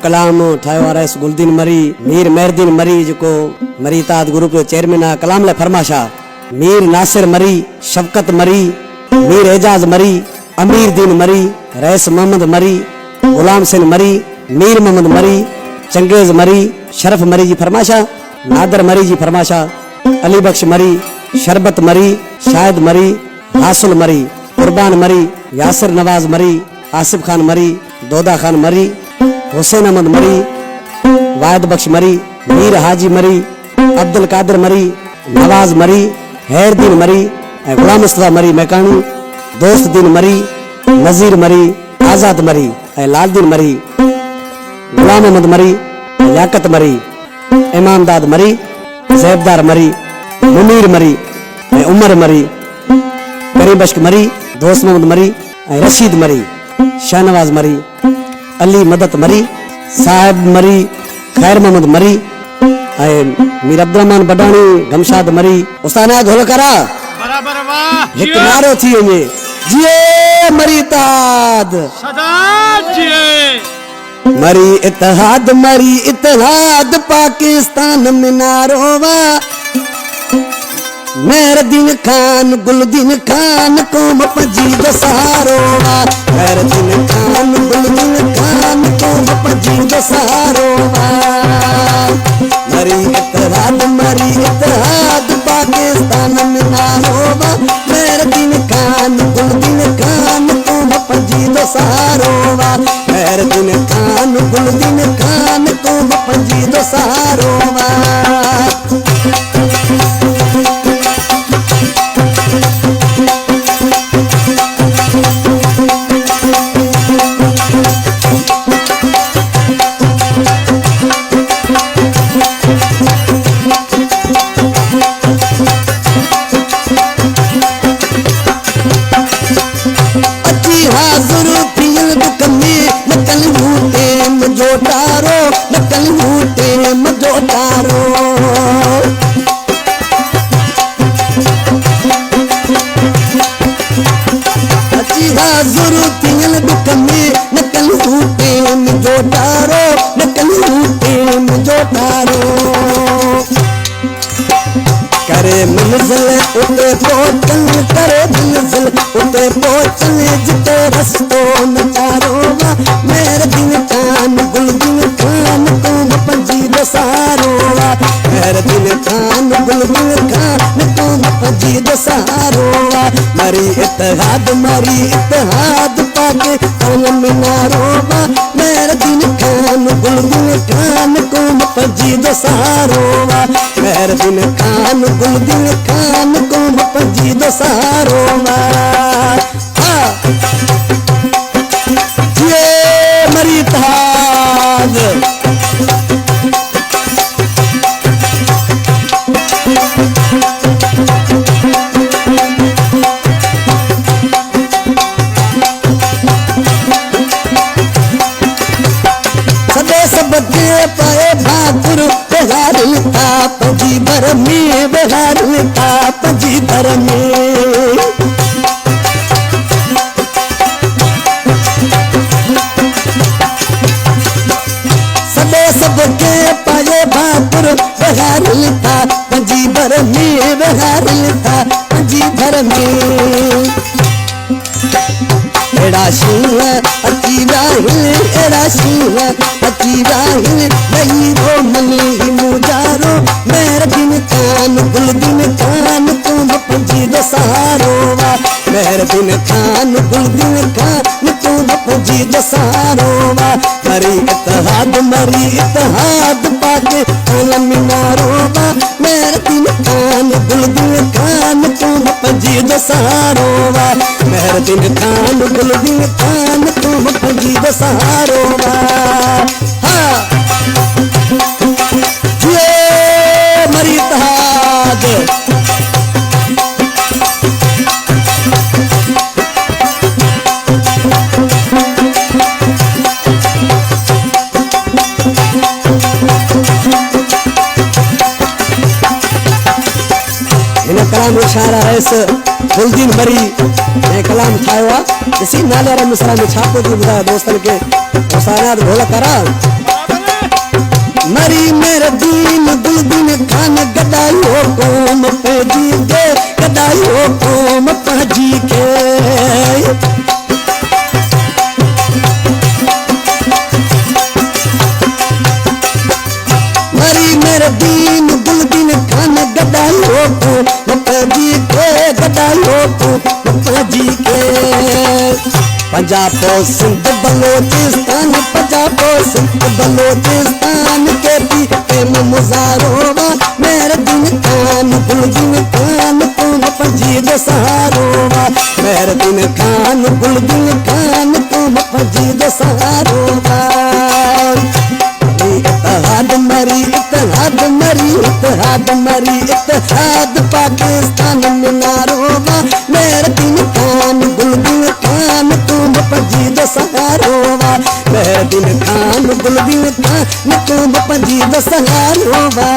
कलाम ठायो RS गुलदीन मरी मीर मेहरदीन मरी जो मरी ताद ग्रुप जो चेयरमैन आ कलाम ले फरमाशा मीर नासिर मरी शफकत मरी मीर एजाज मरी अमीर दीन मरी रईस मोहम्मद मरी गुलाम सिंह मरी मीर मोहम्मद मरी चंगेज मरी शरफ मरी जी फरमाशा नादर मरी जी फरमाशा अली बख्श मरी शरबत मरी शाहिद मरी हासुल मरी कुर्बान मरी यासिर नवाज मरी आसिफ खान मरी दोदा खान मरी हुसैन अहमद मरी वाहिद बख्श मरी मीर हाजी मरी अब्दुल कादिर मरी नवाज मरी हैरदीन मरी गुलाम मुस्तफा मरी मैकानू दोस्त दीन मरी नजीर मरी आजाद मरी लालदीन मरी गुलाम अहमद मरी याकत मरी इमामदाद मरी जैबदार मरी मुनीर मरी उमर मरी करीम बश्क मरी दोस्त मोहम्मद मरी रशीद मरी शाहनवाज मरी अली मदत मरी साहिब मरी खैर मोहम्मद मरी मीर अब्दुलरहमान बडानी गमशाद मरी उस्ताना घोल करा बराबर वाह एक नारो थी ये जिए मरी ताद सदा जिए मरी इत्तेहाद पाकिस्तान में नारोवा मेहरदीन खान गुलदीन खान कोम पजी दो सारोवा मेहरदीन खान गुलदीन खान कोम पजी दो सारोवा मरी इत्तेहाद पाकिस्तान में नारोवा मेहरदीन खान गुलदीन खान कोम पजी दो सारोवा मेहरदीन खान गुलदीन खान कोम पजी दो सारोवा करे मंजिल उते पहुंचन करे मंजिल उते पहुंचन जिते रस्तो नचारो मेरे दिन खान गुलदीन खान कोम पंजी दो सारोवा मेरे दिन खान गुलदीन खान कोम पंजी दो सारोवा मरी इत्तेहाद पाके कौन में नारोवा मेरे दिन खान गुलदीन खान कोम पंजी दो सारोवा मेरे दिन खान गुलदीन खान कोम पंजी दो सारोवा ये मरी ताज पंजी भर में बिहार में था पंजी भर में सबके पाए भापुर बिहार था पंजी भर में बिहार था पंजी भर में एड़ा शील अची राहिल एड़ा शील अची राहिल नहीं वो मनी मुजारो मेरे दिन खान गुलदीन खान तुम पंजी दो सारोवा मेरे दिन खान गुलदीन खान तुम पंजी दो सारोवा मरी इत्तेहाद पाके आलम नारोवा मेरे दिन खान गुलदीन खान तुम पंजी दो सारोवा मेरे दिन खान गुलदीन खान तुम पंजी दो सारोवा मरी इत्तेहाद कलाम इशारा है गुलदीन मरी कलाम ठायो इसी नाले मिसरा में छापो थी बुधा दोस्तन के घोल करा गदायो को पंजी के गदायो को पंजी के पंजाब सिंध बलोचिस्तान पंजाब सिंध बलोचिस्तान के भी प्रेम मुजारोवा मेरे दिन खान गुलदिन खान तुम पंजी दो सहारोवा मेरे दिन खान गुलदिन खान तुम पंजी दो सहारोवा इत्तेहाद मरी इत्तेहाद मरी इत्तेहाद मरी इत्तेहाद पाकिस्तान में नारोवा मेरे दिन खान गुलदिन खान तुम पंजी दो सहारोवा मेरे दिन खान गुलदिन खान तुम पंजी दो सहारोवा